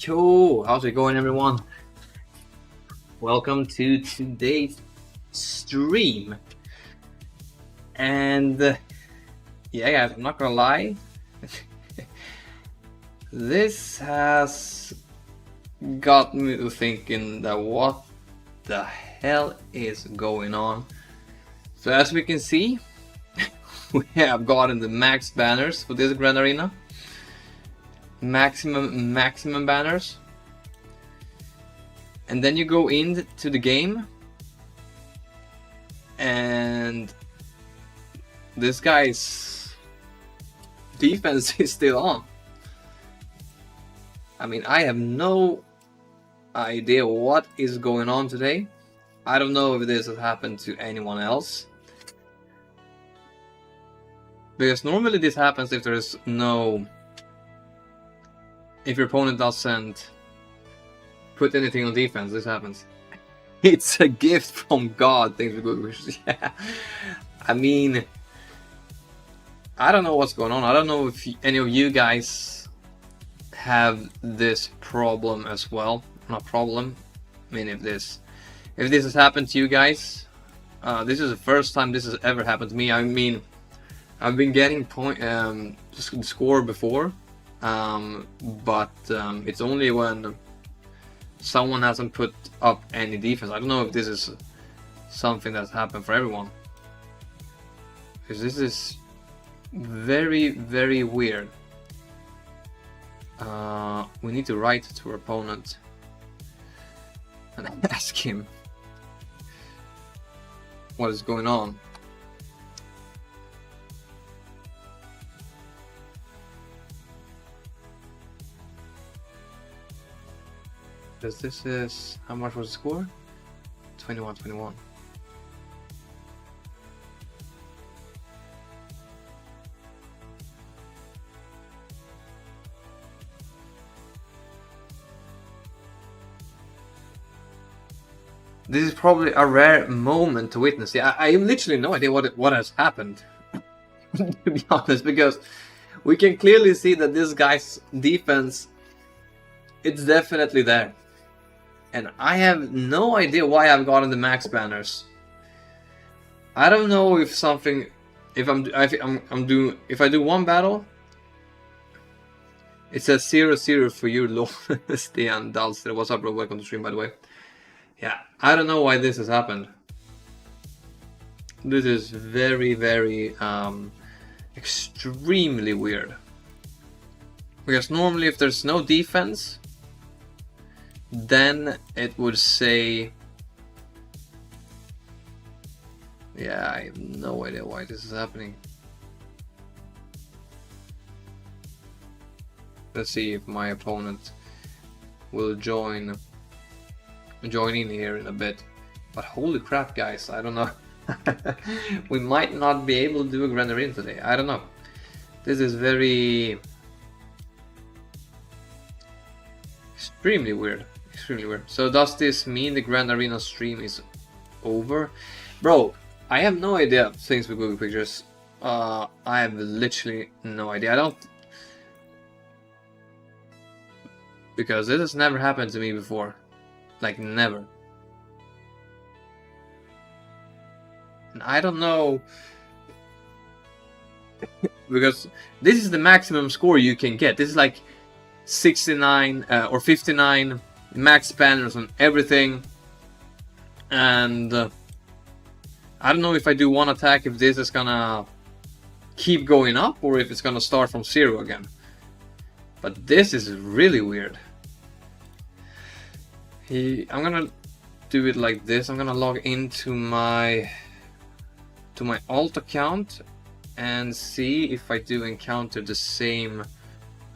Yo, how's it going, everyone? Welcome to today's stream. And yeah, guys, I'm not gonna lie. This has got me to thinking that what the hell is going on? So as we can see, we have gotten the max banners for this Grand Arena. Maximum banners. And then you go into the game and this guy's defense is still on. I mean, I have no idea what is going on today. I don't know if this has happened to anyone else. Because normally this happens if there's no... If your opponent doesn't put anything on defense, this happens. It's a gift from God. Thanks for good wishes. Yeah. I mean, I don't know what's going on. I don't know if any of you guys have this problem as well. Not problem. I mean, if this has happened to you guys, this is the first time this has ever happened to me. I mean, I've been getting score before. But it's only when someone hasn't put up any defense. I don't know if this is something that's happened for everyone, because this is very, very weird. We need to write to our opponent and ask him what is going on. Because this is, how much was the score? 21-21. This is probably a rare moment to witness. Yeah, I have literally no idea what has happened. To be honest, because we can clearly see that this guy's defense, it's definitely there. And I have no idea why I've gotten the max banners. I don't know if something, if I do one battle, it says 0-0 for you, Lord. Stian Dalster. What's up, bro? Welcome to the stream, by the way. Yeah, I don't know why this has happened. This is very, very extremely weird. Because normally, if there's no defense, then it would say, yeah, I have no idea why this is happening. Let's see if my opponent will join in here in a bit. But holy crap, guys, I don't know. We might not be able to do a Grand Arena today. I don't know. This is very extremely weird. Extremely weird. So does this mean the Grand Arena stream is over? Bro, I have no idea. Thanks for Google Pictures. I have literally no idea. I don't... Because this has never happened to me before. Like, never. And I don't know... Because this is the maximum score you can get. This is like 69 or 59 max banners on everything. And I don't know if I do one attack, if this is gonna keep going up or if it's gonna start from 0 again. But this is really weird. I'm gonna do it like this. I'm gonna log into my alt account and see if I do encounter the same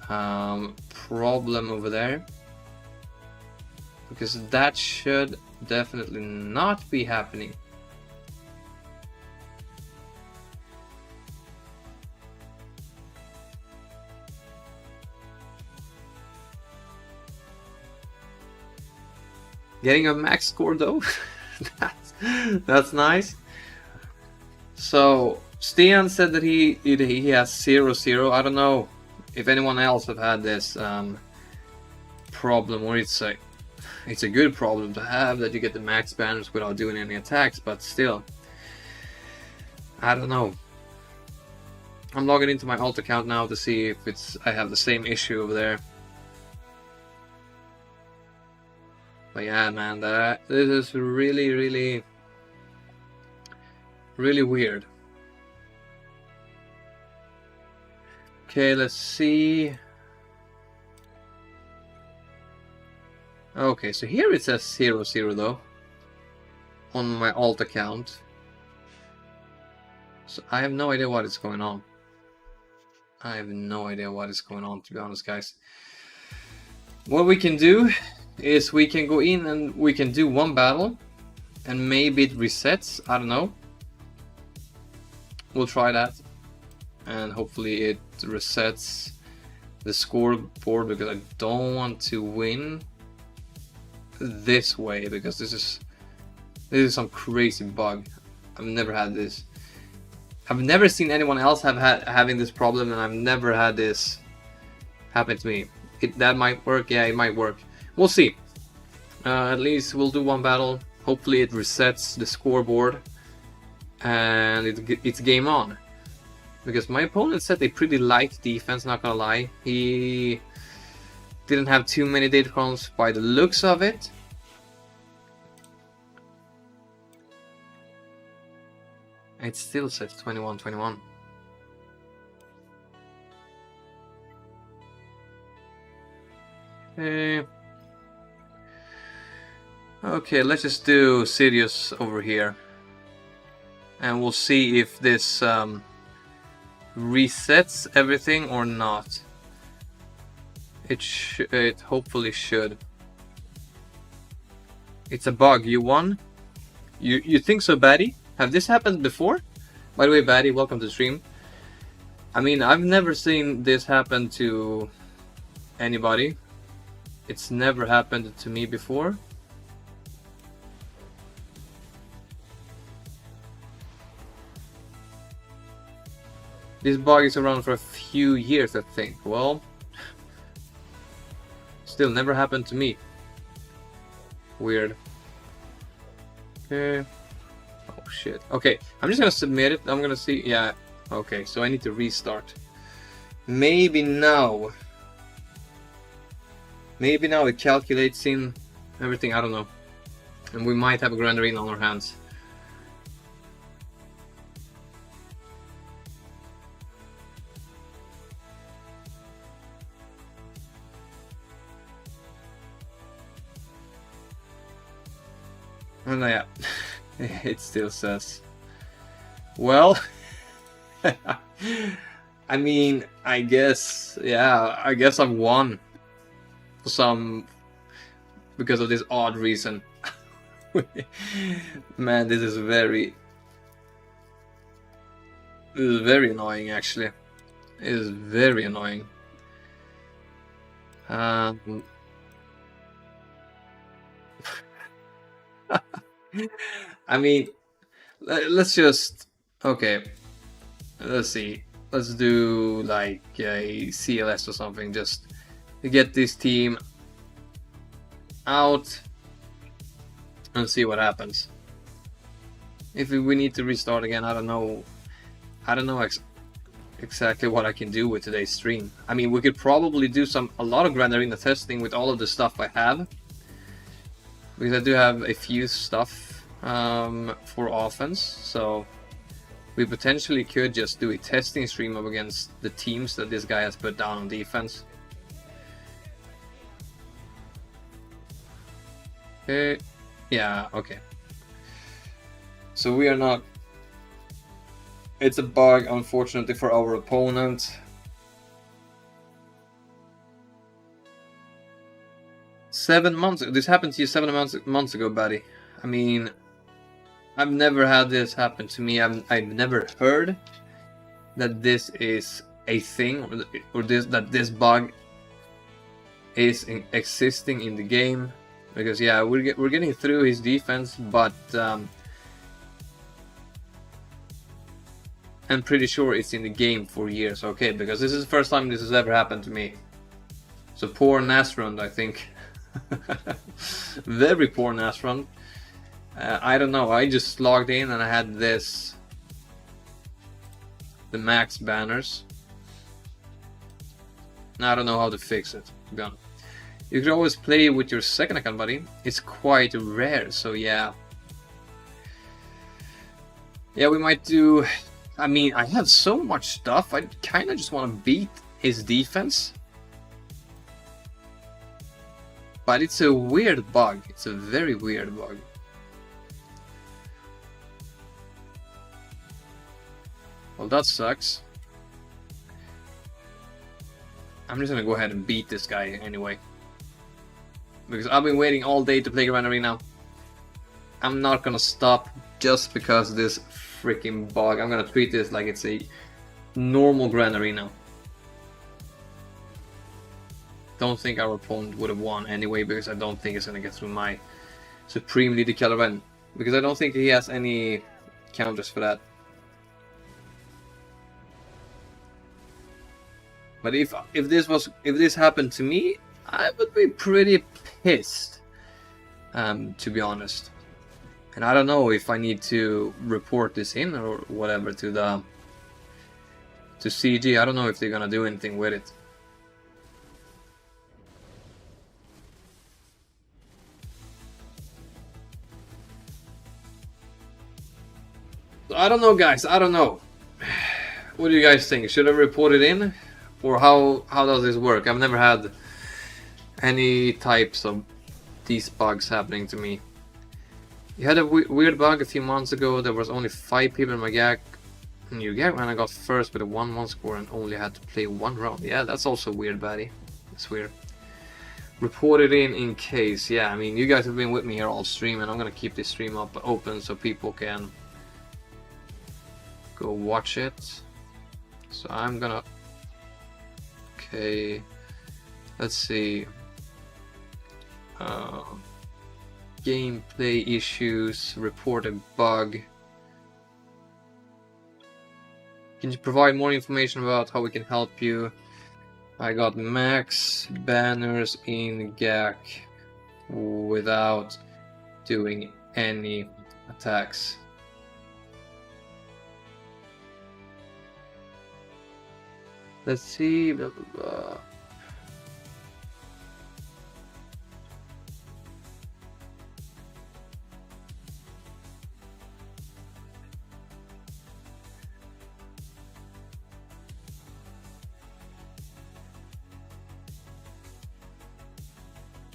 problem over there, because that should definitely not be happening. Getting a max score though, that's nice. So Stian said that he has 0-0. I don't know if anyone else have had this problem, or it's a good problem to have, that you get the max banners without doing any attacks, but still, I don't know. I'm logging into my alt account now to see if I have the same issue over there. But yeah, man, this is really, really, really weird. Okay, let's see. Okay, so here it says 0-0 though, on my alt account. So I have no idea what is going on. I have no idea what is going on, to be honest, guys. What we can do is we can go in and we can do one battle, and maybe it resets. I don't know. We'll try that, and hopefully it resets the scoreboard, because I don't want to win this way, because this is some crazy bug. I've never had this. I've never seen anyone else having this problem, and I've never had this happen to me. That might work. Yeah, it might work. We'll see. At least we'll do one battle. Hopefully it resets the scoreboard and it's game on. Because my opponent set a pretty light defense, not gonna lie. He didn't have too many datacrons by the looks of it. It still says 21-21. Okay, let's just do Sirius over here. And we'll see if this resets everything or not. It hopefully should. It's a bug. You won? You think so, Batty? Have this happened before? By the way, Batty, welcome to the stream. I mean, I've never seen this happen to anybody. It's never happened to me before. This bug is around for a few years, I think. Well, still never happened to me. Weird. Okay. Oh shit. Okay, I'm just gonna submit it. I'm gonna see. Yeah. Okay, so I need to restart. Maybe now. Maybe now it calculates in everything. I don't know. And we might have a Grand Arena on our hands. And yeah, it still says, well, I mean, I guess, yeah, I guess I've won for some, because of this odd reason. Man, this is very annoying, actually. It is very annoying. I mean, let's just, okay, let's see, let's do like a CLS or something, just to get this team out and see what happens. If we need to restart again, I don't know exactly what I can do with today's stream. I mean, we could probably do a lot of Grand Arena testing with all of the stuff I have. Because I do have a few stuff for offense, so we potentially could just do a testing stream up against the teams that this guy has put down on defense. Okay, yeah, okay. So we are not... It's a bug, unfortunately, for our opponent. 7 months. This happened to you 7 months ago, buddy. I mean, I've never had this happen to me. I've never heard that this is a thing, or that this bug is existing in the game. Because yeah, we're getting through his defense, but I'm pretty sure it's in the game for years. Okay, because this is the first time this has ever happened to me. So poor Nasrund, I think. Very poor NAS run. I don't know, I just logged in and I had this, the max banners. I don't know how to fix it, to be honest. You can always play with your second account, buddy. It's quite rare, so yeah. Yeah, we might do... I mean, I have so much stuff, I kind of just want to beat his defense. But it's a weird bug. It's a very weird bug. Well, that sucks. I'm just gonna go ahead and beat this guy anyway. Because I've been waiting all day to play Grand Arena. I'm not gonna stop just because of this freaking bug. I'm gonna treat this like it's a normal Grand Arena. Don't think our opponent would have won anyway, because I don't think it's gonna get through my supremely decaled event. Because I don't think he has any counters for that. But if this happened to me, I would be pretty pissed, to be honest. And I don't know if I need to report this in or whatever to CG. I don't know if they're gonna do anything with it. I don't know, guys. I don't know. What do you guys think? Should I report it in? Or how does this work? I've never had any types of these bugs happening to me. You had a weird bug a few months ago. There was only 5 people in my GAC. New GAC when I got first with a 1-1 score and only had to play 1 round. Yeah, that's also weird, buddy. It's weird. Report it in case. Yeah, I mean, you guys have been with me here all stream, and I'm gonna keep this stream up open so people can go watch it. So I'm gonna... Okay, let's see. Gameplay issues, report a bug. Can you provide more information about how we can help you? I got max banners in GAC without doing any attacks. Let's see, blah, blah, blah.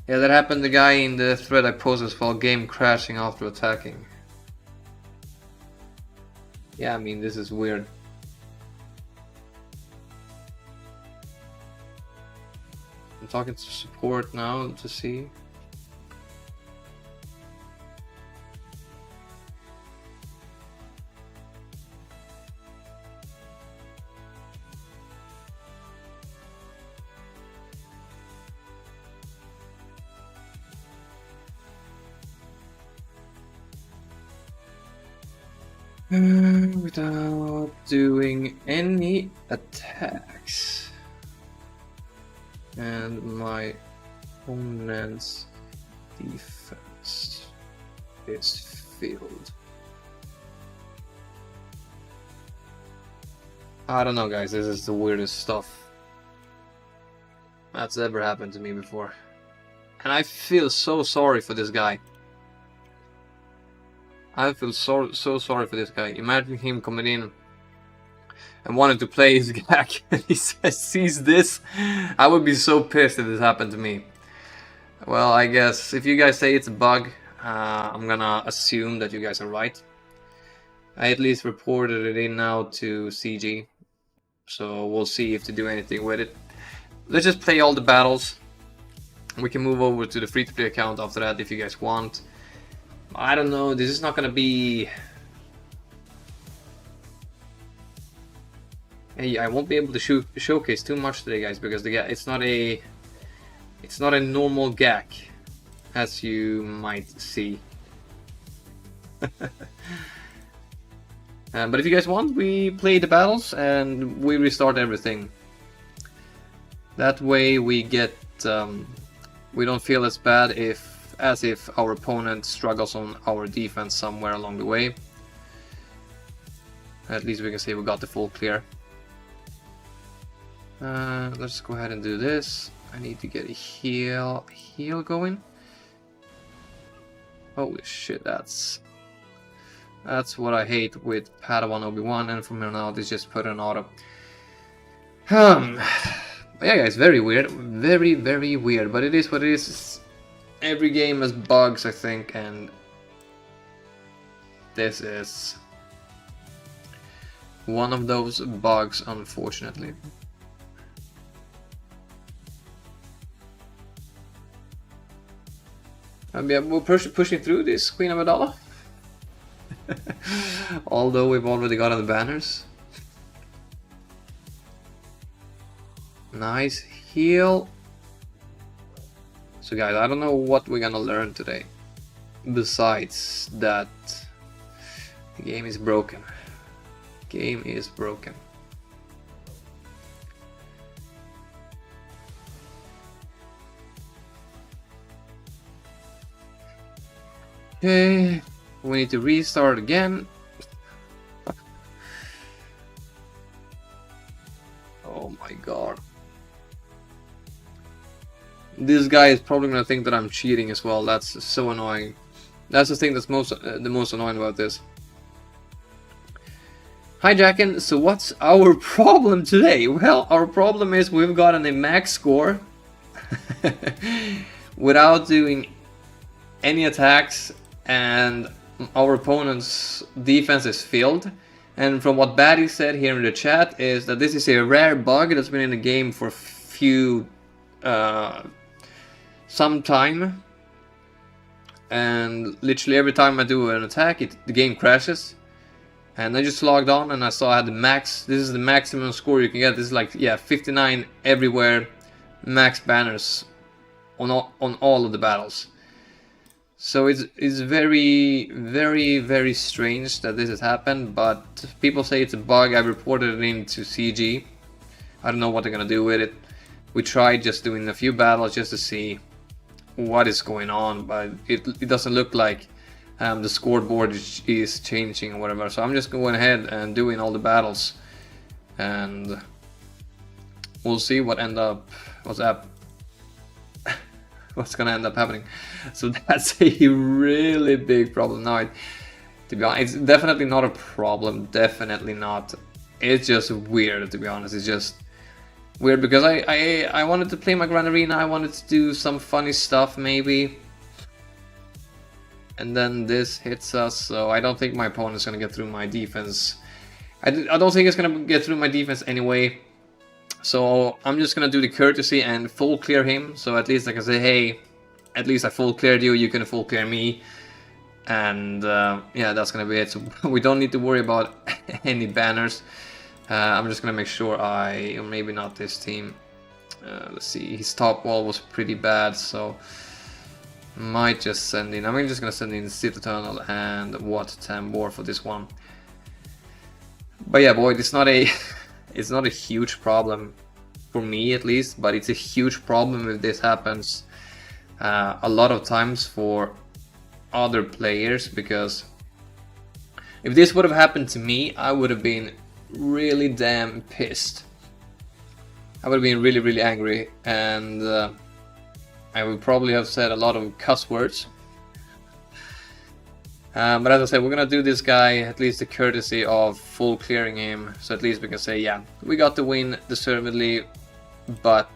Yeah, that happened to the guy in the thread I posted as well, game crashing after attacking. Yeah, I mean, this is weird. I'm talking to support now to see. Without doing any attacks. And my opponent's defense is filled. I don't know, guys, this is the weirdest stuff that's ever happened to me before. And I feel so sorry for this guy. I feel so sorry for this guy. Imagine him coming in and wanting to play his GAC and he sees this. I would be so pissed if this happened to me. Well, I guess if you guys say it's a bug, I'm gonna assume that you guys are right. I at least reported it in now to CG, so we'll see if they do anything with it. Let's just play all the battles. We can move over to the free-to-play account after that if you guys want. I don't know, this is not gonna be... Hey, I won't be able to showcase too much today, guys, because it's not a normal GAC, as you might see. But if you guys want, we play the battles and we restart everything. That way we get we don't feel as bad as if our opponent struggles on our defense somewhere along the way. At least we can say we got the full clear. Let's go ahead and do this. I need to get a heal going. Holy shit, that's what I hate with Padawan Obi-Wan, and from here on out it's just put on auto. Yeah, guys, very weird, very weird, but it is what it is. Every game has bugs, I think, and this is one of those bugs, unfortunately. Yeah, we're pushing through this Queen Amidala. Although we've already gotten the banners. Nice heal. So guys, I don't know what we're gonna learn today. Besides that, the game is broken. Game is broken. Okay, we need to restart again. Oh my god. This guy is probably gonna think that I'm cheating as well. That's so annoying. That's the thing that's the most annoying about this. Hi Jackin, so what's our problem today? Well, our problem is we've gotten a max score without doing any attacks, and our opponent's defense is filled. And from what Batty said here in the chat is that this is a rare bug that's been in the game for some time, and literally every time I do an attack the game crashes. And I just logged on and I saw I had the max. This is the maximum score you can get. This is like, yeah, 59 everywhere, max banners on all of the battles. So it's very strange that this has happened, but people say it's a bug. I reported it into CG. I don't know what they're gonna do with it. We tried just doing a few battles just to see what is going on, but it doesn't look like the scoreboard is changing or whatever. So I'm just going ahead and doing all the battles, and we'll see what's gonna end up happening. So that's a really big problem now. To be honest, it's definitely not a problem, definitely not. It's just weird, to be honest. It's just weird because I wanted to play my Grand Arena. I wanted to do some funny stuff maybe, and then this hits us. So I don't think my opponent's gonna get through my defense. I don't think it's gonna get through my defense anyway. So I'm just gonna do the courtesy and full clear him. So at least I can say, hey, at least I full cleared you. You can full clear me, and yeah, that's gonna be it. So we don't need to worry about any banners. I'm just gonna make sure or maybe not this team. Let's see, his top wall was pretty bad, so might just send in. I'm just gonna send in City Tunnel and Water Tambor for this one. But yeah, boy, it's not a it's not a huge problem for me, at least, but it's a huge problem if this happens a lot of times for other players, because if this would have happened to me, I would have been really damn pissed. I would have been really angry, and I would probably have said a lot of cuss words. But as I said, we're gonna do this guy at least the courtesy of full clearing him, so at least we can say, yeah, we got the win deservedly. But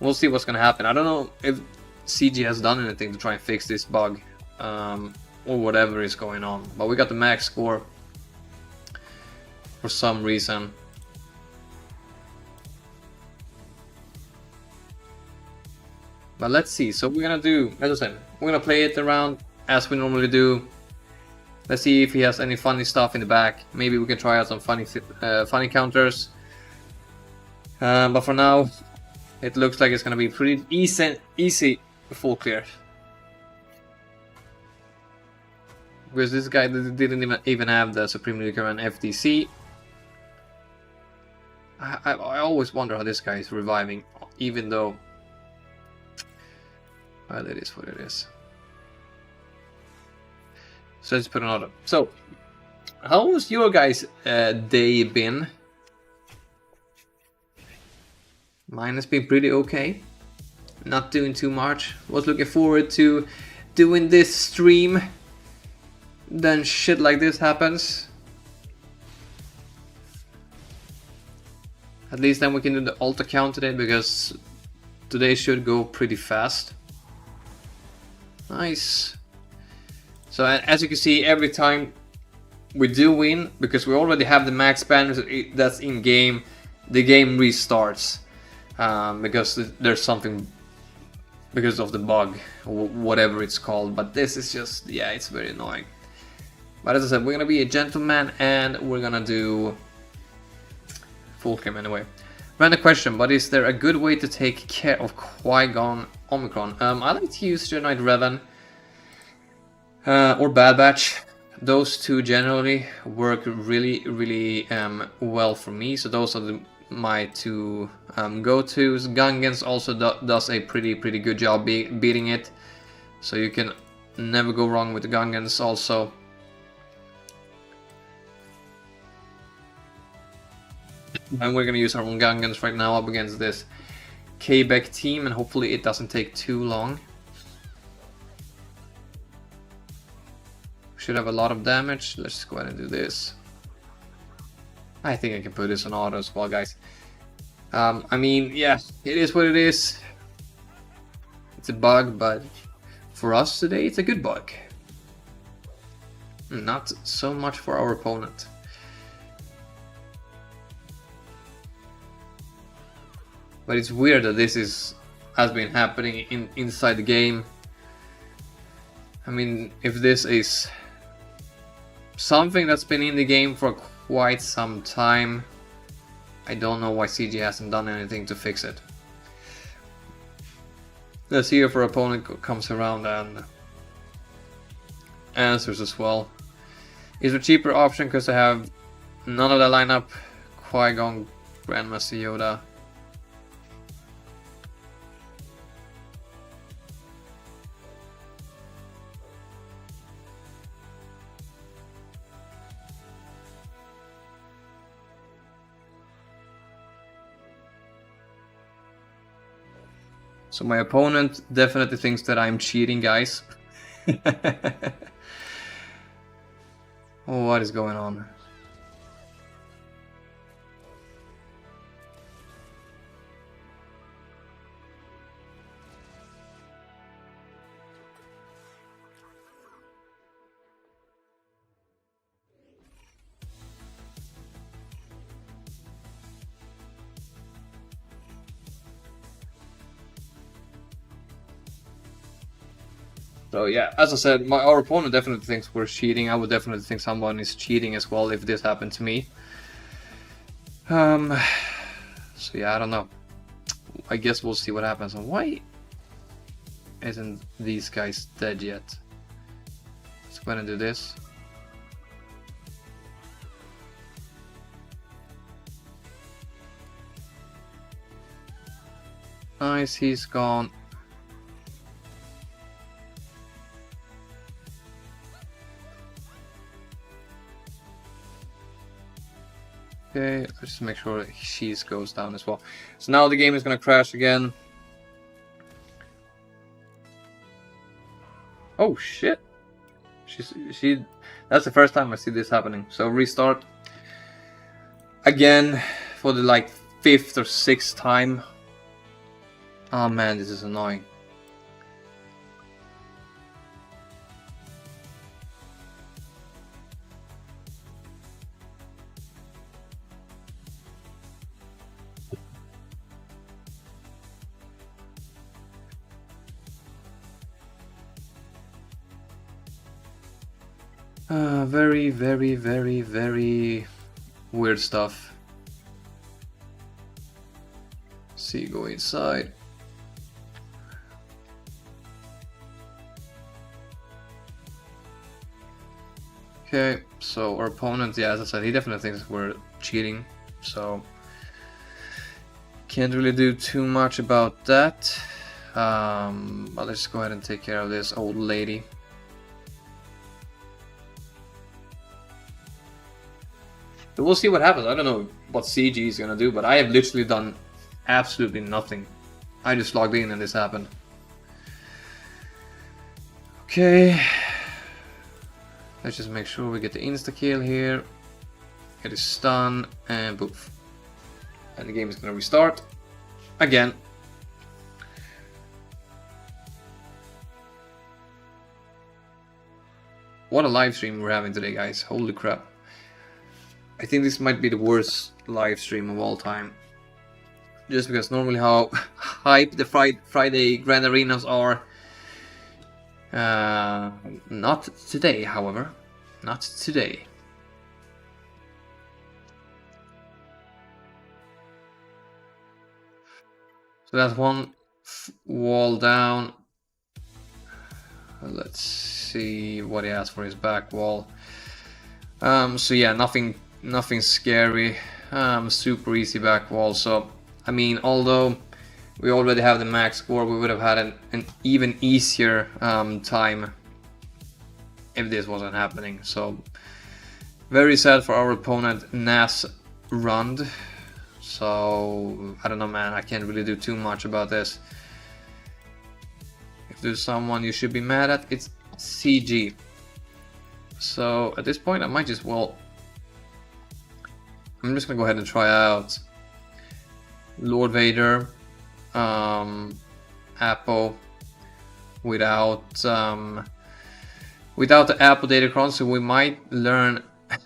we'll see what's gonna happen. I don't know if CG has done anything to try and fix this bug or whatever is going on, but we got the max score for some reason. But let's see. So we're gonna do, as I said, we're gonna play it around as we normally do. Let's see if he has any funny stuff in the back. Maybe we can try out some funny counters. But for now, it looks like it's gonna be pretty easy full clear. Because this guy didn't even have the Supreme Leader and FTC. I always wonder how this guy is reviving, even though Well, it is what it is. So let's put another. So, how was your guys' day been? Mine has been pretty okay. Not doing too much. Was looking forward to doing this stream. Then shit like this happens. At least then we can do the alt account today, because today should go pretty fast. Nice. So as you can see, every time we do win, because we already have the max banners that's in game, the game restarts. Because there's something, because of the bug, whatever it's called. But this is just, yeah, it's very annoying. But as I said, we're gonna be a gentleman and we're gonna do full cam anyway. Random question, but is there a good way to take care of Qui-Gon Omicron? I like to use Jedi Knight Revan or Bad Batch. Those two generally work really well for me. So those are my two go-tos. Gungans also does a pretty good job beating it. So you can never go wrong with the Gungans also. And we're gonna use our own Gungans right now up against this Kyber team, and hopefully it doesn't take too long. Should have a lot of damage. Let's just go ahead and do this. I think I can put this on auto as well, guys. I mean, yeah, it is what it is. It's a bug, but for us today, it's a good bug. Not so much for our opponent. But it's weird that this has been happening inside the game. I mean, if this is something that's been in the game for quite some time, I don't know why CG hasn't done anything to fix it. Let's see if our opponent comes around and answers as well. Is there a cheaper option because I have none of the lineup? Qui-Gon, Grandmaster Yoda. So my opponent definitely thinks that I'm cheating, guys. Oh, what is going on? So yeah, as I said, our opponent definitely thinks we're cheating. I would definitely think someone is cheating as well if this happened to me. So yeah, I don't know. I guess we'll see what happens. And why isn't these guys dead yet? Let's go ahead and do this. Nice, he's gone. Okay, let's just make sure that she's goes down as well. So now the game is gonna crash again. Oh shit! She. That's the first time I see this happening. So restart again for the like 5th or 6th time. Oh man, this is annoying. Very weird stuff. See, go inside. Okay, so our opponent, yeah, as I said, he definitely thinks we're cheating, so can't really do too much about that. But let's go ahead and take care of this old lady. So we'll see what happens. I don't know what CG is gonna do, but I have literally done absolutely nothing. I just logged in and this happened. Okay. Let's just make sure we get the insta-kill here. Get a stun and poof. And the game is gonna restart again. What a live stream we're having today, guys. Holy crap. I think this might be the worst live stream of all time. Just because normally how hype the Friday Grand Arenas are. Not today, however. Not today. So that's one wall down. Let's see what he has for his back wall. So yeah, nothing scary. Super easy back wall. So I mean, although we already have the max score, we would have had an even easier time if this wasn't happening. So very sad for our opponent, Nas Rund. So I don't know, man. I can't really do too much about this. If there's someone you should be mad at, it's CG. So at this point, I might just I'm just gonna go ahead and try out Lord Vader, Apple, without the Apple Datacron. So we might learn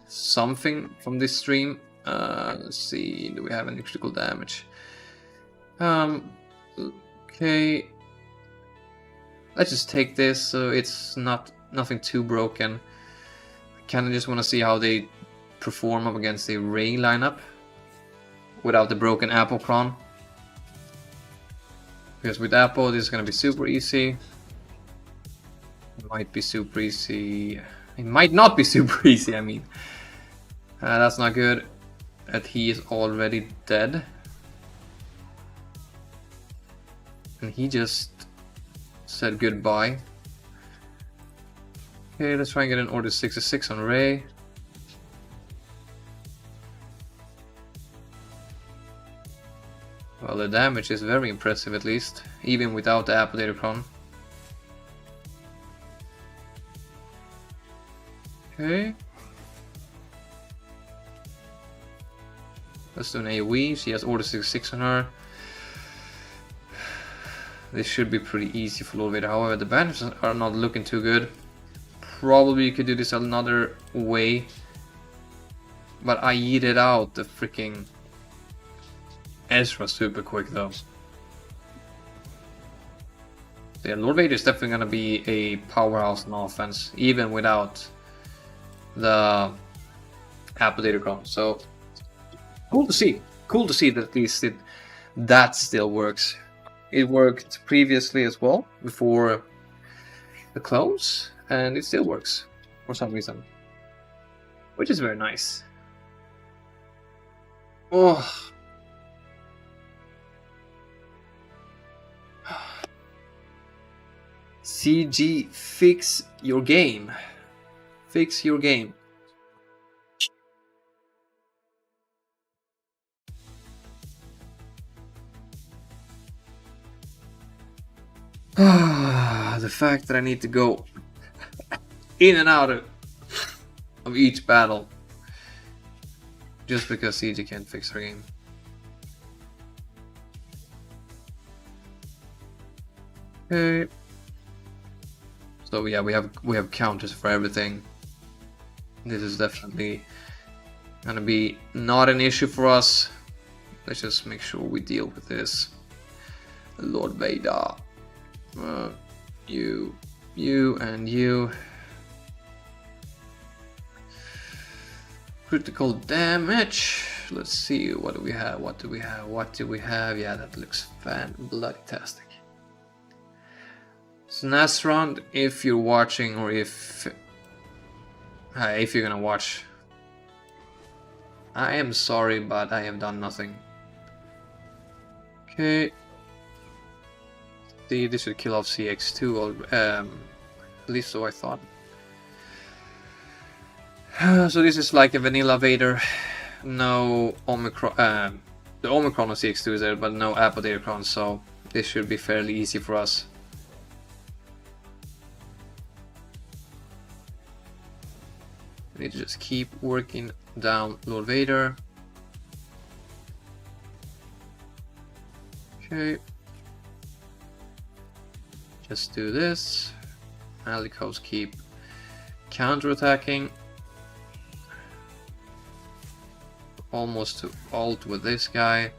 something from this stream. Let's see, do we have any critical damage? Okay. Let's just take this, so it's nothing too broken. I kinda just wanna see how they perform up against the Ray lineup without the broken Apple Cron. Because with Apple this is gonna be super easy. It might be super easy. It might not be super easy, I mean. That's not good. That he is already dead. And he just said goodbye. Okay, let's try and get an order 66 on Ray. Well, the damage is very impressive, at least, even without the Apple Datacron. Okay. Let's do an AoE. She has order 66 on her. This should be pretty easy for Lord Vader. However, the bandages are not looking too good. Probably you could do this another way. But I yeeted out the freaking Ezra super quick though. So yeah, Lord Vader is definitely gonna be a powerhouse in offense, even without the Apple Datacron. So cool to see. Cool to see that at least that still works. It worked previously as well, before the clones, and it still works for some reason. Which is very nice. Oh. CG, fix your game. Fix your game. The fact that I need to go in and out of each battle just because CG can't fix her game. Okay. So yeah, we have counters for everything. This is definitely gonna be not an issue for us. Let's just make sure we deal with this. Lord Vader. You and you. Critical damage. Let's see, what do we have? What do we have? What do we have? Yeah, that looks fan-bloody-tastic. So Nasrond, if you're watching, or if you're gonna watch, I am sorry, but I have done nothing. Okay. 50. This should kill off CX2, or at least so I thought. So this is like a vanilla Vader. No Omicron. The Omicron of CX2 is there, but no Apotheocron, so this should be fairly easy for us. We need to just keep working down Lord Vader. Okay. Just do this. Alicos keep counterattacking. Almost to ult with this guy.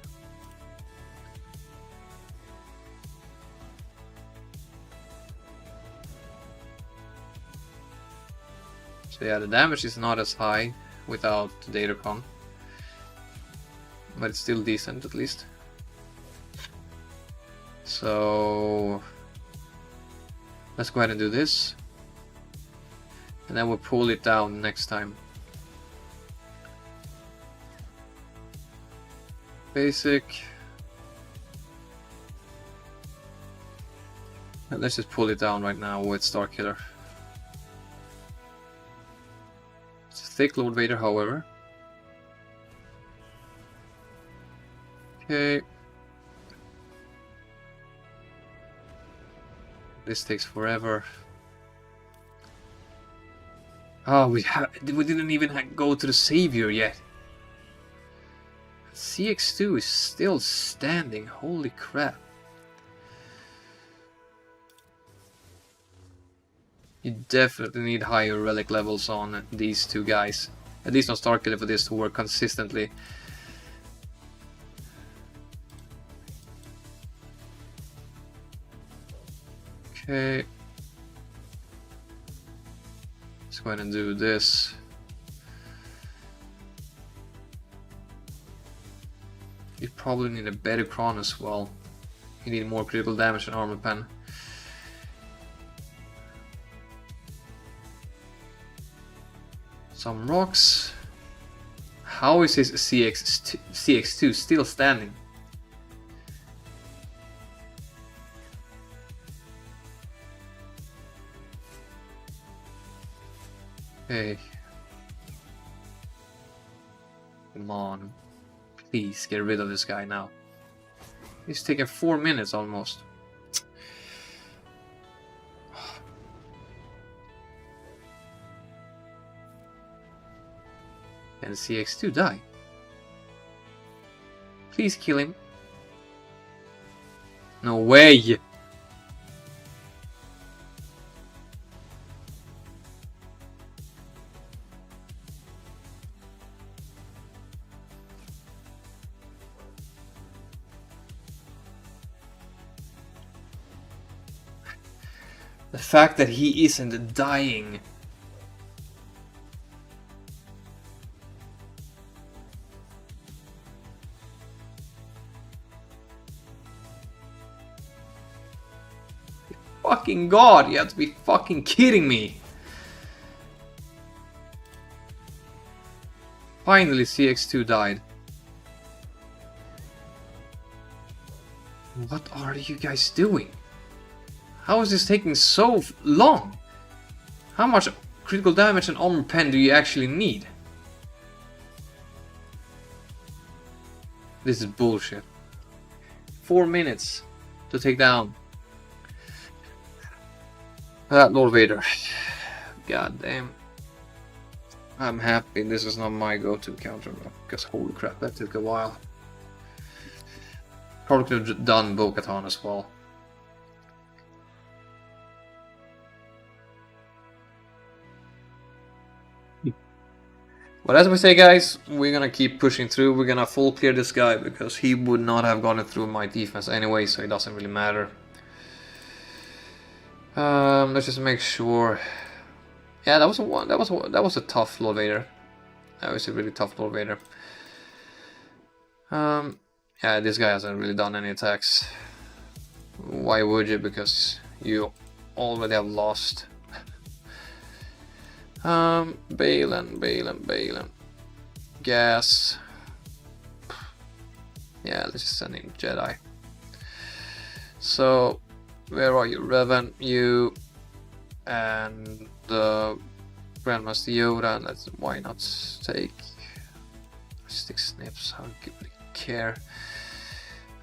So yeah, the damage is not as high without Datacon, but it's still decent at least. So let's go ahead and do this, and then we'll pull it down next time. Basic. And let's just pull it down right now with Starkiller. It's a thick Lord Vader, however. Okay. This takes forever. Oh, we didn't even go to the Savior yet. CX2 is still standing. Holy crap. You definitely need higher relic levels on these two guys. At least on Starkiller for this to work consistently. Okay. Let's go ahead and do this. You probably need a better Kron as well. You need more critical damage and armor pen. Some rocks. How is his CX2 still standing? Hey. Come on. Please get rid of this guy now. He's taking 4 minutes almost. And CX2 die. Please kill him. No way! The fact that he isn't dying. Fucking God, you have to be fucking kidding me. Finally CX2 died. What are you guys doing? How is this taking so long? How much critical damage and armor pen do you actually need? This is bullshit. 4 minutes to take down that Lord Vader. God damn. I'm happy this is not my go-to counter, because holy crap, that took a while. Probably could have done Bo-Katan as well. But as we say, guys, we're gonna keep pushing through. We're gonna full clear this guy because he would not have gotten through my defense anyway, so it doesn't really matter. Let's just make sure. Yeah, that was a tough Lord Vader. That was a really tough Lord Vader. Yeah, this guy hasn't really done any attacks. Why would you? Because you already have lost. Balin. Gas. Yeah, let's just send in Jedi. So, Where are you, Revan? You and the Grandmaster Yoda. And let's why not take stick snips? I don't really care.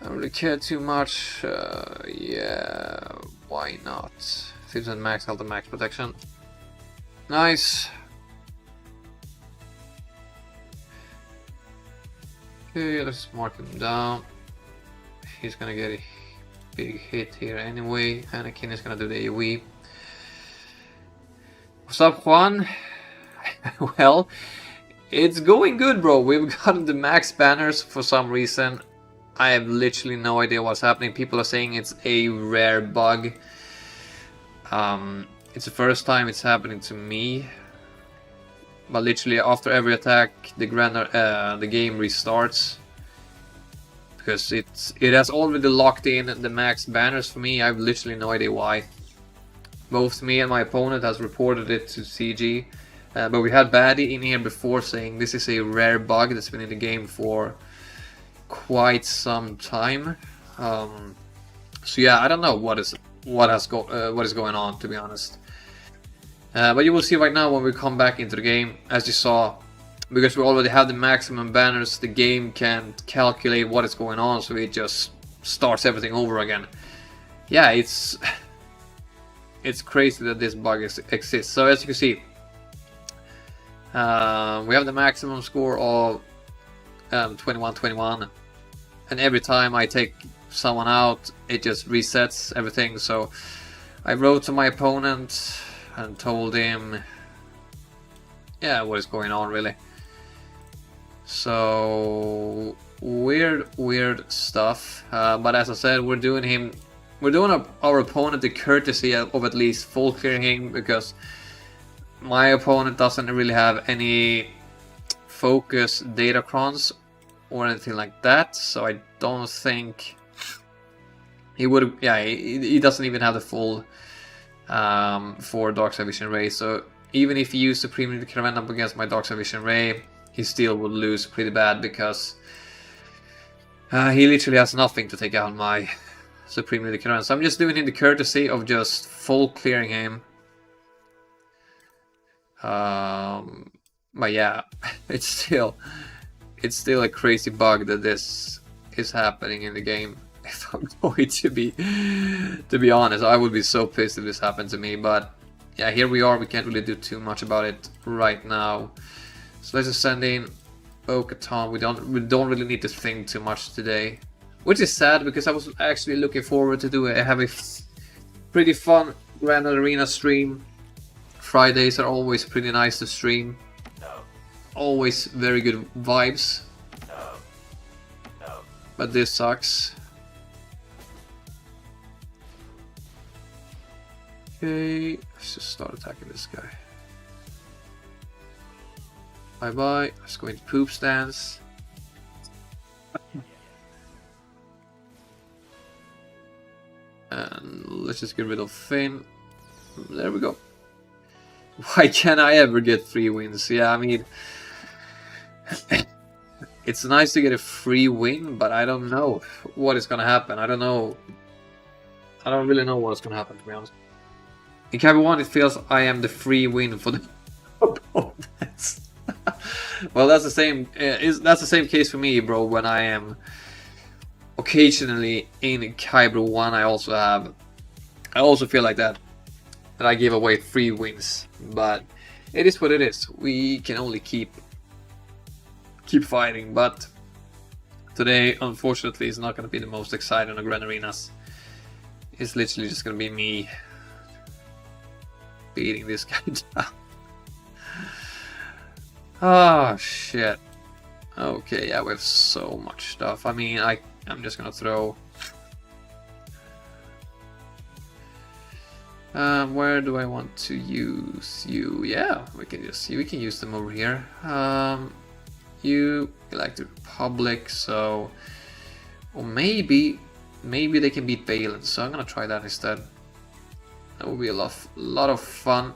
I don't really care too much. Yeah, why not? 50% max health and max protection. Nice. Okay, let's mark him down. He's gonna get a big hit here anyway. Anakin is gonna do the AoE. What's up, Juan? Well, it's going good, bro. We've gotten the max banners for some reason. I have literally no idea what's happening. People are saying it's a rare bug. It's the first time it's happening to me. But literally after every attack, the game restarts. Because it has already locked in the max banners for me. I have literally no idea why. Both me and my opponent has reported it to CG. But we had Baddie in here before saying this is a rare bug that's been in the game for quite some time. So yeah, I don't know what is going on, to be honest. But you will see right now when we come back into the game, as you saw, because we already have the maximum banners, the game can't calculate what is going on, so it just starts everything over again. Yeah, it's crazy that this bug exists. So as you can see, we have the maximum score of 21-21, and every time I take someone out, it just resets everything. So I wrote to my opponent and told him, yeah, what is going on really. So weird stuff. But as I said, we're doing our opponent the courtesy of at least full clearing him, because my opponent doesn't really have any focus datacrons or anything like that, so I don't think he would. Yeah, he doesn't even have the full 4 Darkside Vision Ray. So even if he used Supreme Elite Caravan up against my Darkside Vision Ray, he still would lose pretty bad, because he literally has nothing to take out my Supreme Elite Caravan. So I'm just doing him the courtesy of just full clearing him. But yeah, it's still a crazy bug that this is happening in the game. If I'm going to be honest, I would be so pissed if this happened to me. But yeah, here we are. We can't really do too much about it right now. So let's just send in Bo-Katan. We don't really need to think too much today, which is sad, because I was actually looking forward to have a pretty fun Grand Arena stream. Fridays are always pretty nice to stream. Always very good vibes. But this sucks. Okay, let's just start attacking this guy. Bye bye. Let's go into poop stance. And let's just get rid of Finn. There we go. Why can't I ever get 3 wins? Yeah, I mean, it's nice to get a free win, but I don't know what is gonna happen. I don't know. I don't really know what's gonna happen, to be honest. In Kyber 1, it feels I am the free win for the opponents. Well, that's the same. That's the same case for me, bro. When I am occasionally in Kyber 1, I also feel like that I give away free wins. But it is what it is. We can only keep fighting. But today, unfortunately, is not going to be the most exciting of Grand Arenas. It's literally just going to be me beating this guy down. Oh shit. Okay, yeah, we have so much stuff. I mean, I'm just gonna throw. Where do I want to use you? Yeah, we can use them over here. You like the Republic, so, or maybe they can beat Balin. So I'm gonna try that instead. That would be a lot of fun.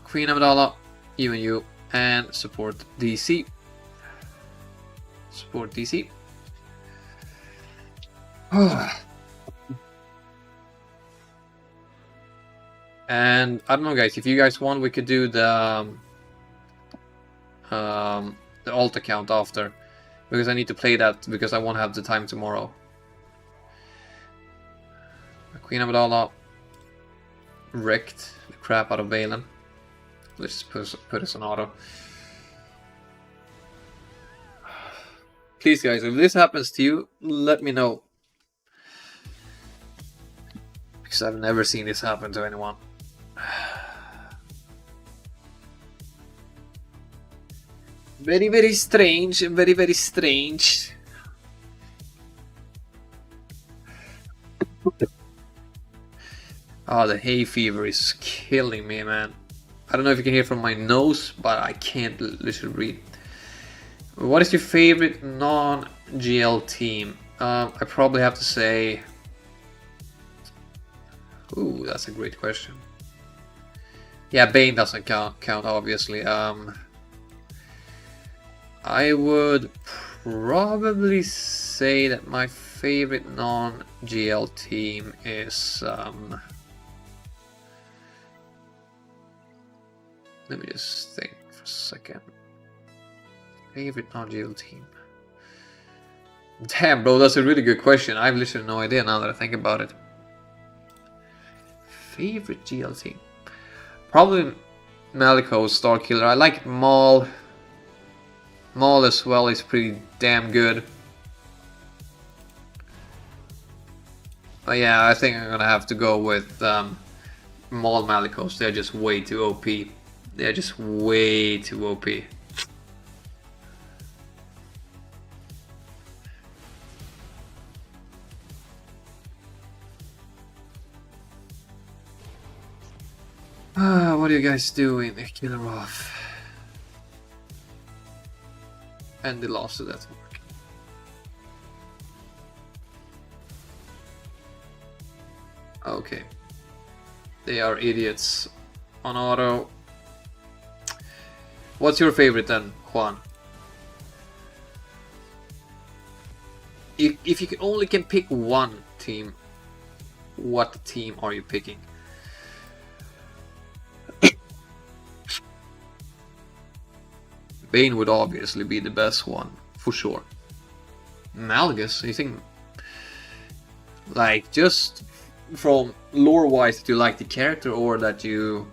Queen Amidala, you, and support DC. Support DC. And I don't know, guys. If you guys want, we could do the alt account after, because I need to play that because I won't have the time tomorrow. Queen of Adala wrecked the crap out of Valen. Let's just put us on auto. Please, guys, if this happens to you, let me know. Because I've never seen this happen to anyone. Very, very strange. Very, very strange. Oh, the hay fever is killing me, man. I don't know if you can hear from my nose, but I can't literally read. What is your favorite non-GL team? I probably have to say... Ooh, that's a great question. Yeah, Bane doesn't count obviously. I would probably say that my favorite non-GL team is... let me just think for a second. Favorite non-GL team? Damn, bro, that's a really good question. I have literally no idea now that I think about it. Favorite GL team? Probably Malico, Starkiller. I like Maul. Maul as well is pretty damn good. But yeah, I think I'm gonna have to go with Maul Malicos. They're just way too OP. They're just way too OP. What are you guys doing? Killer off. And they lost to that one. Okay. They are idiots on auto. What's your favorite then, Juan? If you only can pick one team, what team are you picking? Bane would obviously be the best one, for sure. Malgus, you think... Like, just from lore-wise, that you like the character, or that you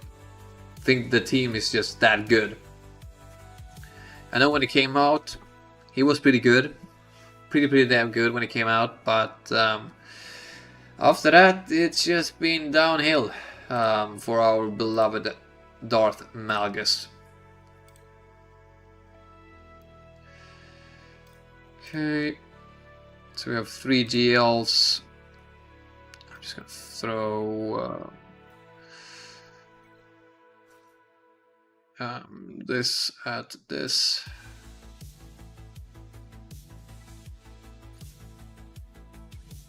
think the team is just that good? I know when it came out, he was pretty good. Pretty damn good when it came out, but after that, it's just been downhill for our beloved Darth Malgus. Okay, so we have 3 GLs. I'm just gonna throw this at this.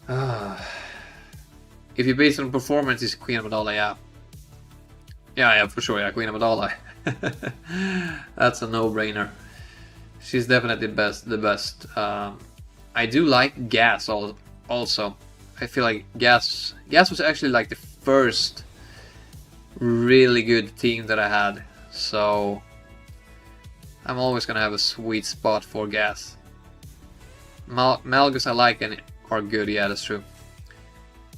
If you base it on performance, it's Queen of Adala, yeah. Yeah, for sure, yeah, Queen of Adala. That's a no-brainer. She's definitely the best. I do like Gas also. I feel like Gas was actually like the first really good team that I had. So I'm always gonna have a sweet spot for Gas. Malgus I like and are good, yeah, that's true.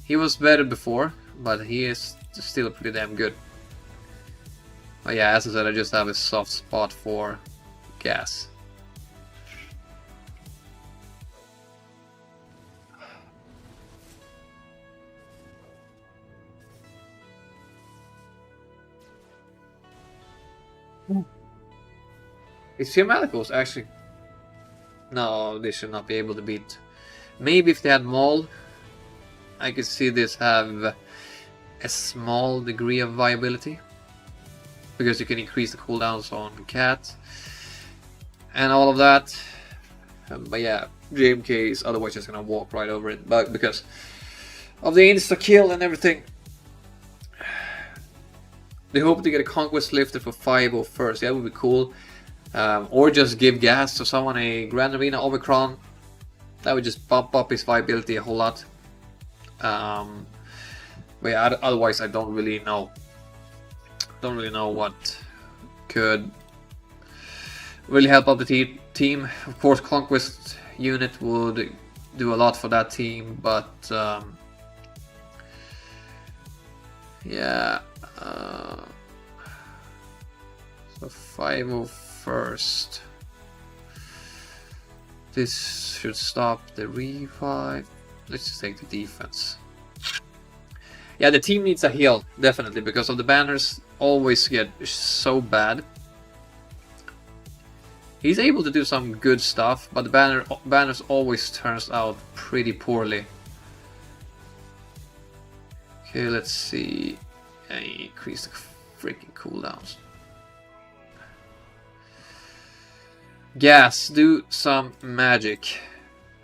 He was better before, but he is still pretty damn good. But yeah, as I said, I just have a soft spot for Gas. Is Malicos actually... No, they should not be able to beat. Maybe if they had Maul, I could see this have a small degree of viability. Because you can increase the cooldowns on Cat and all of that. But yeah, JMK is otherwise just gonna walk right over it. But because of the insta-kill and everything. They hope to get a Conquest Lifter for 5 first. That would be cool. Or just give Gas to someone, a Grand Arena Omicron. That would just bump up his viability a whole lot. But yeah, otherwise I don't really know. Don't really know what could really help out the team. Of course, Conquest unit would do a lot for that team, but yeah. So 501st. This should stop the revive. Let's just take the defense. Yeah, the team needs a heal, definitely, because of the banners always get so bad. He's able to do some good stuff, but the banners always turns out pretty poorly. Okay, let's see. Increase the freaking cooldowns. Gas, do some magic.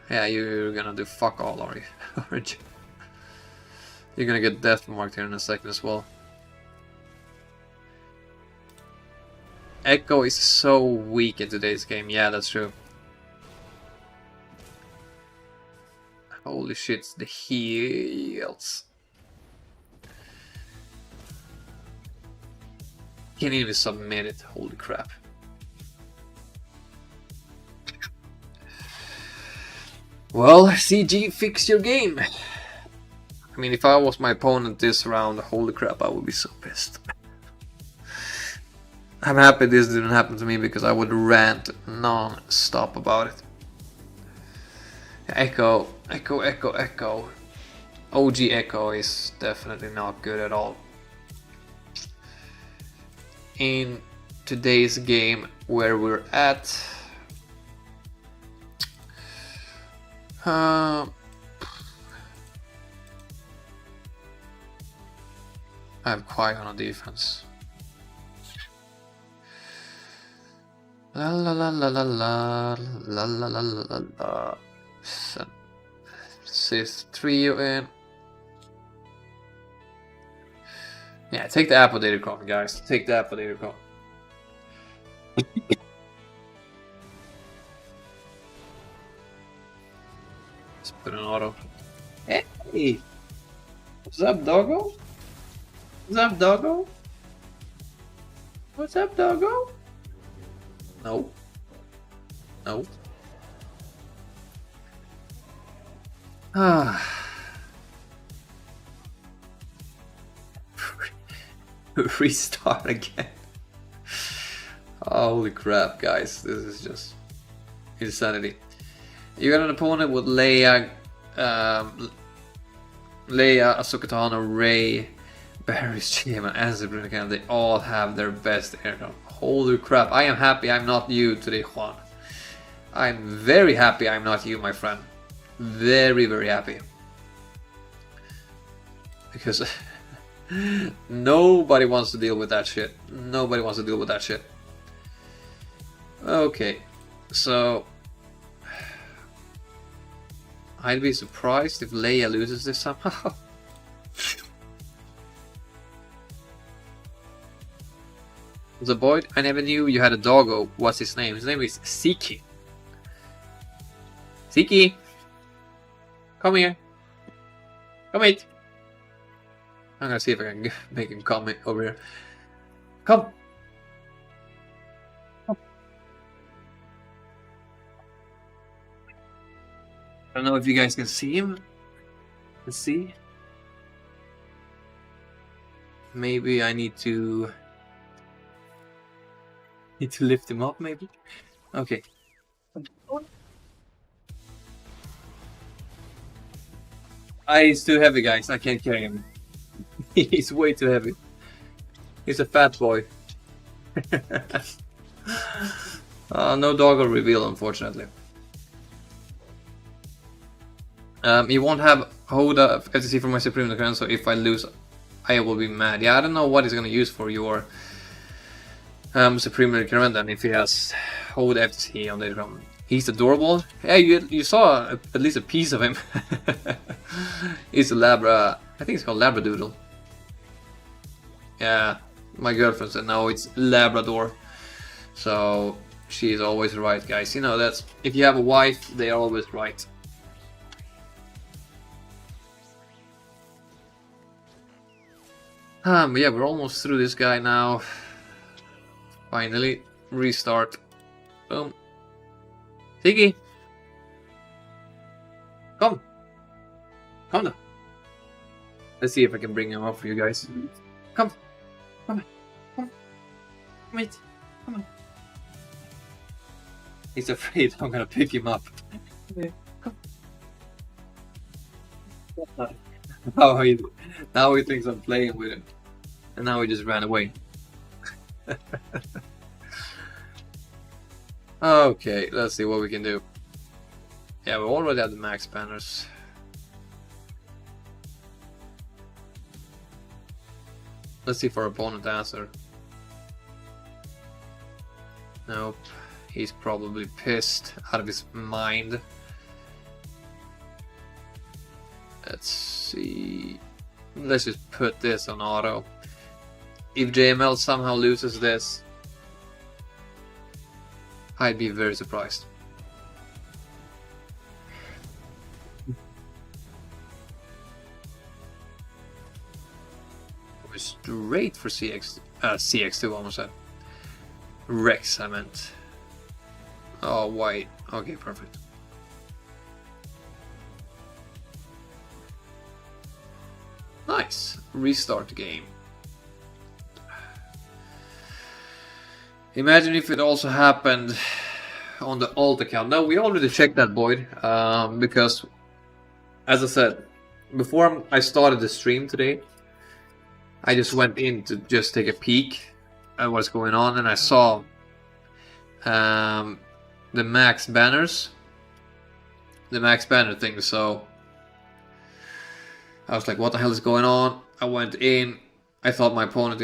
Yeah, you're gonna do fuck all, are you? Aren't you? You're gonna get death marked here in a second as well. Echo is so weak in today's game. Yeah, that's true. Holy shit, the heals. Can't even submit it. Holy crap. Well, CG, fix your game. I mean, if I was my opponent this round, holy crap, I would be so pissed. I'm happy this didn't happen to me because I would rant non-stop about it. Echo, Echo, Echo, Echo. OG Echo is definitely not good at all. In today's game where we're at, I'm quiet on defense. La la la la la la la la la la la. Sys trio in. Yeah, take the apple data cron, guys. Take the apple data cron. Let's put an auto. Hey! What's up, doggo? What's up, doggo? What's up, doggo? No. No. Ah. Restart again. Holy crap, guys. This is just insanity. You got an opponent with Leia, Ahsoka Tano, Rey, Barry's GM, and Azabrin. They all have their best aircraft. Holy crap, I am happy I'm not you today, Juan. I'm very happy I'm not you, my friend. Very, very happy. Because nobody wants to deal with that shit. Nobody wants to deal with that shit. Okay, so I'd be surprised if Leia loses this somehow. The boy, I never knew you had a doggo. What's his name? His name is Siki. Siki! Come here. Come eat. I'm gonna see if I can make him come over here. Come. Come. I don't know if you guys can see him. Let's see. Maybe I need to lift him up, maybe. Okay. He's too heavy, guys. I can't carry him. He's way too heavy. He's a fat boy. No doggo reveal, unfortunately. You won't have Hoda FTC for my Supreme Decree, so if I lose, I will be mad. Yeah, I don't know what he's gonna use for your Supreme Decree, then if he has Hoda FTC on the drum. He's adorable. Yeah, you saw at least a piece of him. He's a Labra. I think it's called Labradoodle. Yeah, my girlfriend said no, it's Labrador. So she's always right, guys. You know that's if you have a wife, they are always right. But yeah, we're almost through this guy now. Finally, restart. Boom. Tiggy! Come! Come now! Let's see if I can bring him up for you guys. Come! Come on! Come! Wait! Come on! He's afraid I'm gonna pick him up. Come! Now he thinks I'm playing with him. And now he just ran away. Okay, let's see what we can do. Yeah, we already have the max banners. Let's see if our opponent answer. Nope. He's probably pissed out of his mind. Let's see. Let's just put this on auto. If JML somehow loses this, I'd be very surprised. We're straight for CX2 almost said. Rex, I meant. Oh, white. Okay, perfect. Nice. Restart the game. Imagine if it also happened on the alt account. No, we already checked that, Boyd. Because, as I said, before I started the stream today, I just went in to just take a peek at what's going on, and I saw the max banners, the max banner thing. So I was like, what the hell is going on? I went in. I thought my opponent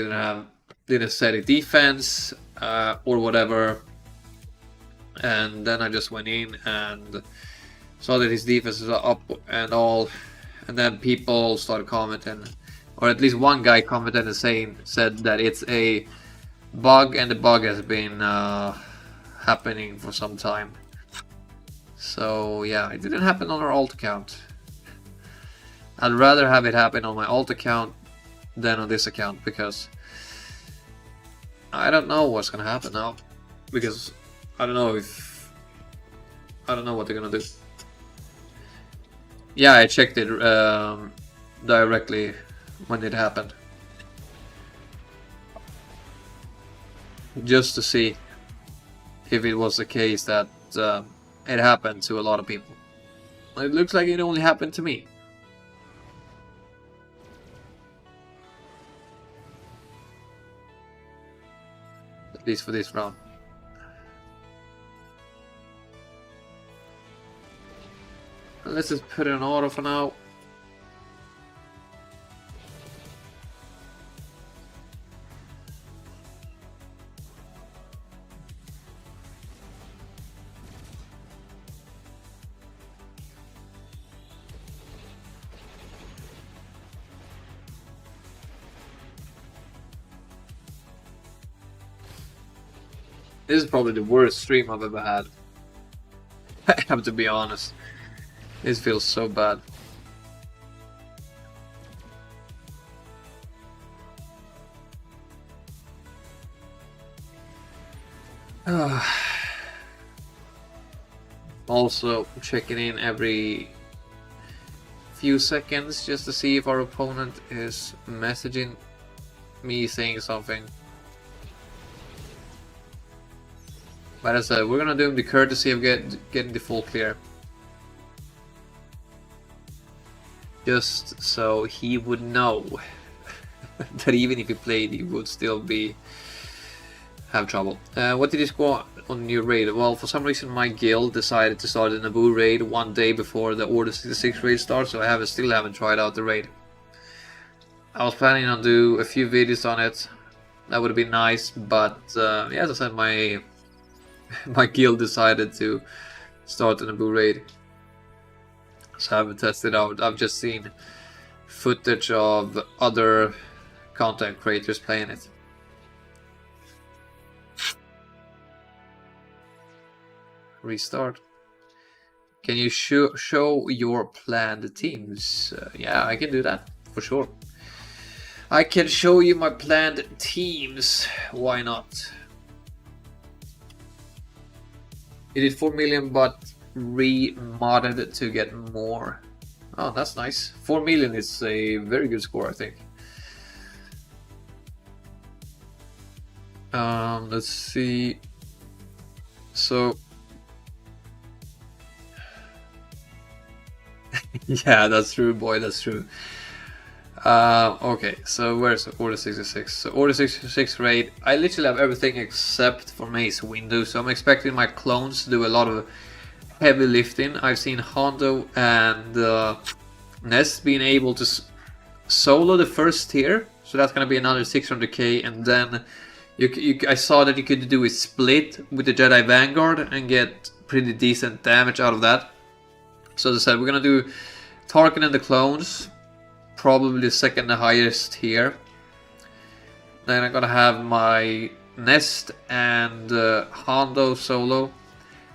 didn't set a defense or whatever, and then I just went in and saw that his defense is up and all, and then people started commenting, or at least one guy commented and said that it's a bug, and the bug has been happening for some time. So yeah, it didn't happen on our alt account. I'd rather have it happen on my alt account than on this account, because I don't know what's gonna happen now, because I don't know what they're gonna do. Yeah, I checked it directly when it happened, just to see if it was the case that it happened to a lot of people. It looks like it only happened to me. At least for this round. Let's just put it on auto for now. This is probably the worst stream I've ever had. I have to be honest. This feels so bad. Also checking in every few seconds just to see if our opponent is messaging me saying something. But as I said, we're gonna do him the courtesy of getting the full clear. Just so he would know that even if he played, he would still have trouble. What did you score on your raid? Well, for some reason my guild decided to start the Naboo raid one day before the Order 66 raid starts, so I still haven't tried out the raid. I was planning on do a few videos on it. That would have been nice, but yeah, as I said, my guild decided to start the Naboo raid, so I haven't tested out. I've just seen footage of other content creators playing it. Restart. Can you show your planned teams? Yeah, I can do that for sure. I can show you my planned teams. Why not? It did 4 million, but remodded to get more. Oh, that's nice. 4 million is a very good score, I think. Let's see. So yeah, that's true, boy, that's true. Okay, so where's Order 66? So Order 66 raid, I literally have everything except for Mace Windu, so I'm expecting my clones to do a lot of heavy lifting. I've seen Hondo and Nest being able to solo the first tier, so that's gonna be another 600k, and then I saw that you could do a split with the Jedi Vanguard and get pretty decent damage out of that. So as I said, we're gonna do Tarkin and the clones, probably the second highest here. Then I'm gonna have my Nest and Hondo solo,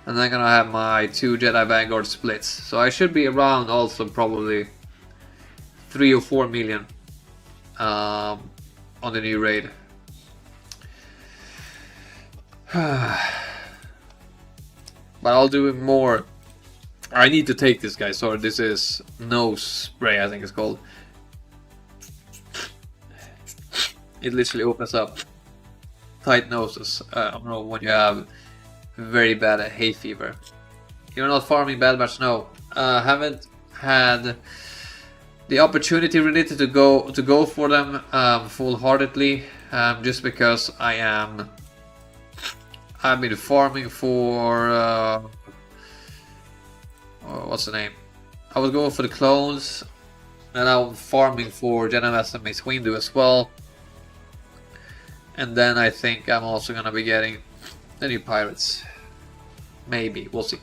and then I'm gonna have my 2 Jedi Vanguard splits. So I should be around also probably 3 or 4 million on the new raid. But I'll do it more. I need to take this, guy. Sorry, this is nose spray, I think it's called. It literally opens up tight noses. I don't know, when you have very bad hay fever. You're not farming Bad Batch? No. Haven't had the opportunity really to go for them full-heartedly, just because I've been farming for what's the name? I was going for the clones, and I'm farming for Genovese and Mace Windu as well. And then I think I'm also gonna be getting the new pirates. Maybe, we'll see.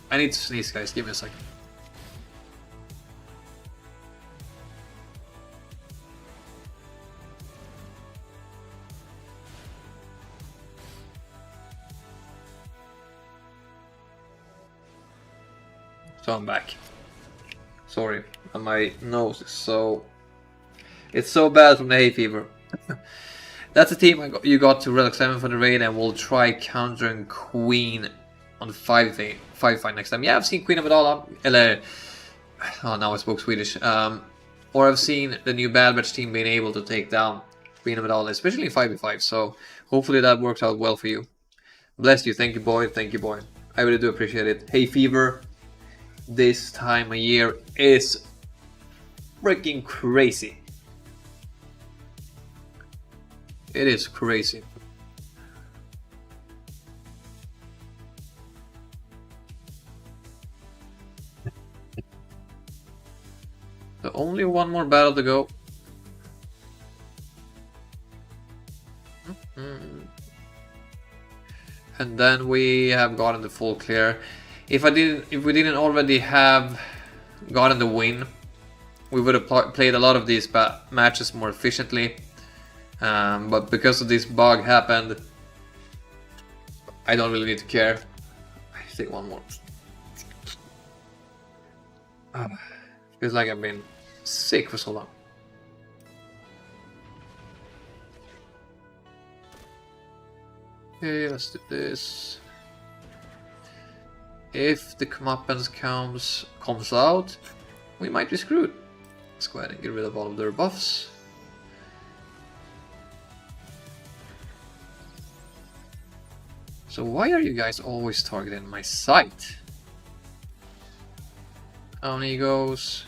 I need to sneeze, guys, give me a second. So I'm back. Sorry, my nose is so... It's so bad from the hay fever. That's a team you got to Relic 7 for the raid, and we'll try countering Queen on 5 fight next time. Yeah, I've seen Queen of Amidala. Oh, now I spoke Swedish. Or I've seen the new Bad Batch team being able to take down Queen of Amidala, especially in 5v5. So hopefully that works out well for you. Bless you. Thank you, boy. Thank you, boy. I really do appreciate it. Hay fever this time of year is freaking crazy. It is crazy. So only one more battle to go. And then we have gotten the full clear. If we didn't already have gotten the win, we would have played a lot of these matches more efficiently. But because of this bug happened, I don't really need to care. I take one more. Feels like I've been sick for so long. Okay, let's do this. If the comeuppance comes out, we might be screwed. Let's go ahead and get rid of all of their buffs. So why are you guys always targeting my site? On egos.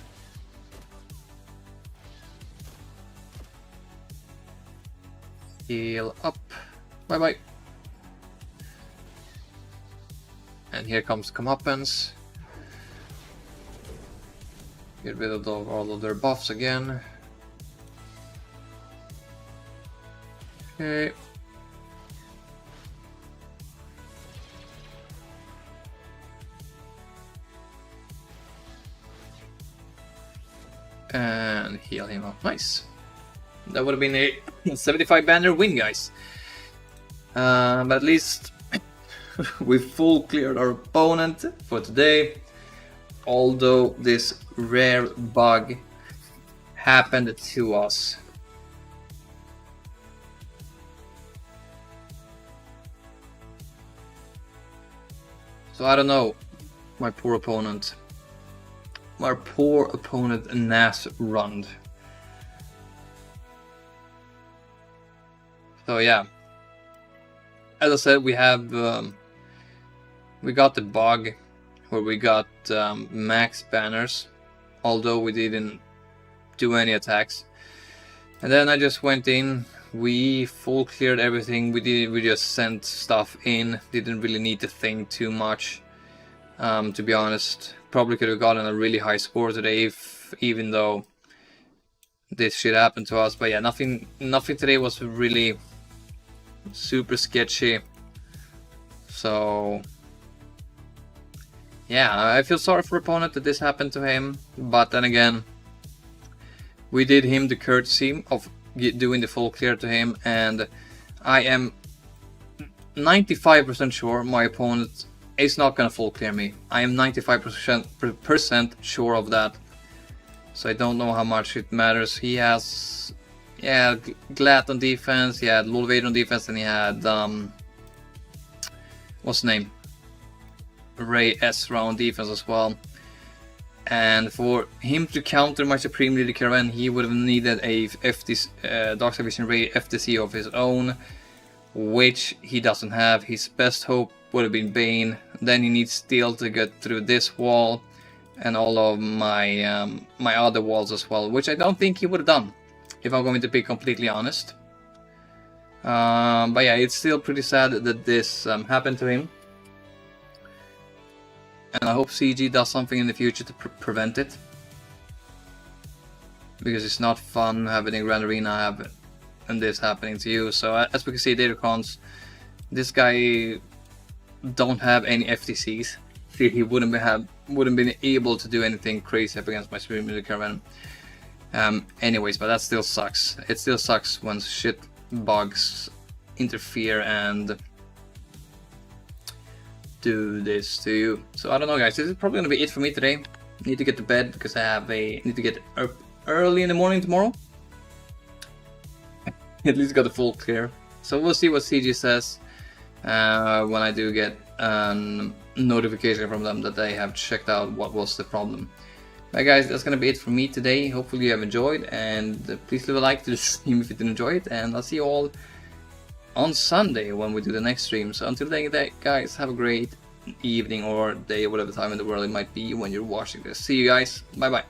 Heal up. Bye bye. And here comes comeuppance. Get rid of all of their buffs again. Okay. And heal him up. Nice. That would have been a 75 banner win, guys. But at least we full cleared our opponent for today. Although this rare bug happened to us. So I don't know. My poor opponent. My poor opponent Nas run. So yeah. As I said, we have we got the bug where we got max banners, although we didn't do any attacks. And then I just went in, we full cleared everything, we just sent stuff in, didn't really need to think too much, to be honest. Probably could have gotten a really high score today even though this shit happened to us, but yeah, nothing today was really super sketchy. So yeah, I feel sorry for opponent that this happened to him, but then again, we did him the courtesy of doing the full clear to him, and I am 95% sure my opponent is not gonna full clear me. I am 95% sure of that. So I don't know how much it matters. He has, yeah, Glat on defense, he had Lord Vader on defense, and he had what's the name? Ray S on defense as well. And for him to counter my Supreme Leader Caravan, he would have needed a Dark Side Vision Ray FTC of his own, which he doesn't have. His best hope would have been Bane. Then he needs Steel to get through this wall and all of my my other walls as well, which I don't think he would have done, if I'm going to be completely honest. But yeah, it's still pretty sad that this happened to him. And I hope CG does something in the future to prevent it. Because it's not fun having a Grand Arena and this happening to you. So as we can see, Datacons, this guy don't have any FTCs. He wouldn't been able to do anything crazy up against my Supreme Leader Caravan. Anyways, but that still sucks. It still sucks when shit bugs interfere and do this to you. So I don't know, guys, this is probably gonna be it for me today. Need to get to bed because I need to get up early in the morning tomorrow. At least got the full clear. So we'll see what CG says when I do get a notification from them that they have checked out what was the problem. But guys, that's gonna be it for me today. Hopefully you have enjoyed, and please leave a like to the stream if you did enjoy it, and I'll see you all on Sunday when we do the next stream. So until then, guys, have a great evening or day, whatever time in the world it might be when you're watching this. See you guys. Bye bye.